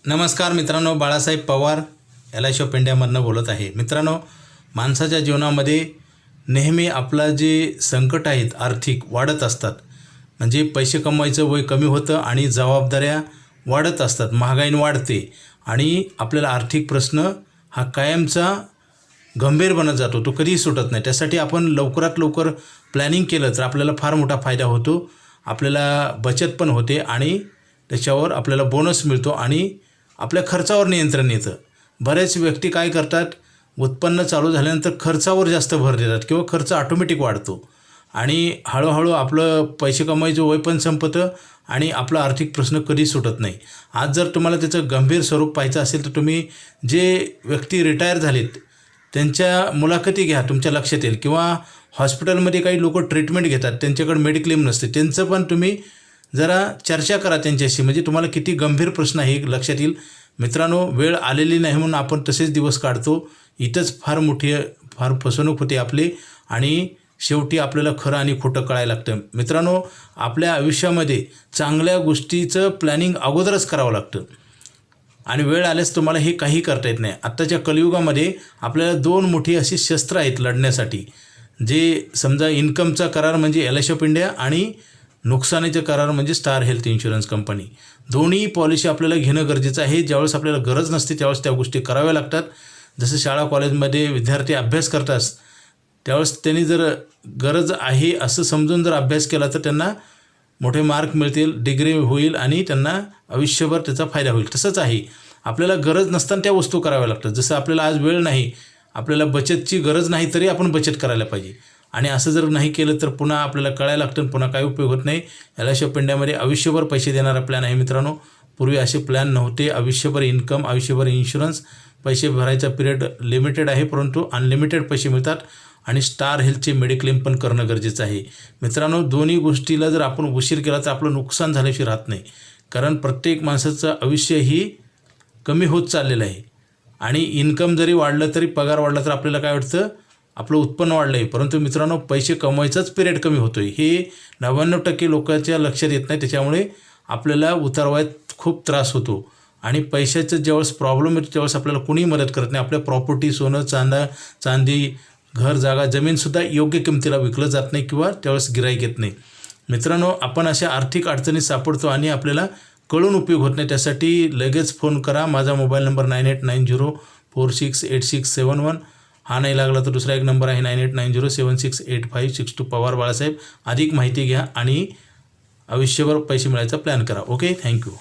नमस्कार मित्रांनो, Balasaheb Pawar LIC of इंडियामधनं बोलत आहे। मित्रांनो, माणसाच्या जीवनामध्ये नेहमी आपला जे संकट आहेत आर्थिक वाढत असतात। म्हणजे पैसे कमवायचं वय कमी होतं आणि जबाबदाऱ्या वाढत असतात, महागाई वाढते आणि आपल्याला आर्थिक प्रश्न हा कायमचा गंभीर बनत जातो, तो कधीही सुटत नाही। त्यासाठी आपण लवकरात लवकर प्लॅनिंग केलं तर आपल्याला फार मोठा फायदा होतो। आपल्याला बचत पण होते आणि त्याच्यावर आपल्याला बोनस मिळतो आणि आपल्या खर्चावर नियंत्रण येतं। बरेच व्यक्ती काय करतात, उत्पन्न चालू झाल्यानंतर खर्चावर जास्त भर देतात किंवा खर्च ऑटोमॅटिक वाढतो आणि हळूहळू आपलं पैसे कमवायचं वय पण संपतं आणि आपला आर्थिक प्रश्न कधी सुटत नाही। आज जर तुम्हाला त्याचं गंभीर स्वरूप पाहायचं असेल तर तुम्ही जे व्यक्ती रिटायर झालेत त्यांच्या मुलाखती घ्या, तुमच्या लक्षात येईल। किंवा हॉस्पिटलमध्ये काही लोक ट्रीटमेंट घेतात, त्यांच्याकडे मेडिक्लेम नसते, त्यांचं पण तुम्ही जरा चर्चा करा त्यांच्याशी, म्हणजे तुम्हाला किती गंभीर प्रश्न आहे लक्षात येईल। मित्रांनो, वेळ आलेली नाही म्हणून आपण तसेच दिवस काढतो, इथंच फार फसवणूक होते आपली आणि शेवटी आपल्याला खरं आणि खोटं कळायला लागतं। मित्रांनो, आपल्या आयुष्यामध्ये चांगल्या गोष्टीचं प्लॅनिंग अगोदरच करावं लागतं आणि वेळ आल्यास तुम्हाला हे काही करता येत नाही। आत्ताच्या कलियुगामध्ये आपल्याला दोन मोठी अशी शस्त्र आहेत लढण्यासाठी, जे समजा इन्कमचा करार म्हणजे LIC ऑफ इंडिया आणि नुकसानीचे करार म्हणजे स्टार हेल्थ इन्शुरन्स कंपनी। दोन्ही पॉलिसी आपल्याला घेणं गरजेचं आहे। ज्यावेळेस आपल्याला गरज नसते त्यावेळेस त्या गोष्टी कराव्या लागतात। जसं शाळा कॉलेजमध्ये विद्यार्थी अभ्यास करतात, त्यावेळेस त्यांनी जर गरज आहे असं समजून जर अभ्यास केला तर त्यांना मोठे मार्क मिळतील, डिग्री होईल आणि त्यांना आयुष्यभर त्याचा फायदा होईल। तसंच आहे, आपल्याला गरज नसताना त्या वस्तू कराव्या लागतात। जसं आपल्याला आज वेळ नाही, आपल्याला बचतची गरज नाही तरी आपण बचत करायला पाहिजे आणि असं जर नाही केलं तर पुन्हा आपल्याला कळायला लागतं, पुन्हा काही उपयोग होत नाही। LIC ऑफ इंडियामध्ये आयुष्यभर पैसे देणारा प्लॅन आहे मित्रांनो। पूर्वी असे प्लॅन नव्हते, आयुष्यभर इन्कम, आयुष्यभर इन्शुरन्स, पैसे भरायचा पिरियड लिमिटेड आहे परंतु अनलिमिटेड पैसे मिळतात आणि स्टार हेल्थचे मेडिक्लेम पण करणं गरजेचं आहे। मित्रांनो, दोन्ही गोष्टीला जर आपण उशीर केला तर आपलं नुकसान झाल्याशिवाय राहत नाही, कारण प्रत्येक माणसाचं आयुष्य ही कमी होत चाललेलं आहे आणि इन्कम जरी वाढलं तरी पगार वाढला तर आपल्याला काय वाटतं, आपलं उत्पन्न वाढलं आहे, परंतु मित्रांनो पैसे कमवायचाच पिरियड कमी होतो आहे, हे 99% लोकांच्या लक्षात येत नाही। त्याच्यामुळे आपल्याला उतारवयात खूप त्रास होतो आणि पैशाचं ज्यावेळेस प्रॉब्लेम येतो त्यावेळेस आपल्याला कोणीही मदत करत नाही। आपल्या प्रॉपर्टी, सोनं, चांदी, घर, जागा, जमीनसुद्धा योग्य किमतीला विकलं जात नाही किंवा त्यावेळेस गिराईक येत नाही। मित्रांनो, आपण अशा आर्थिक अडचणीत सापडतो आणि आपल्याला कळून उपयोग होत नाही। त्यासाठी लगेच फोन करा। माझा मोबाईल नंबर 9890468671। हा नाही लागला तर दुसरा एक नंबर आहे 9890768562। पवार बाळासाहेब। अधिक माहिती घ्या आणि आयुष्यभर पैसे मिळायचा प्लॅन करा। Okay, thank you.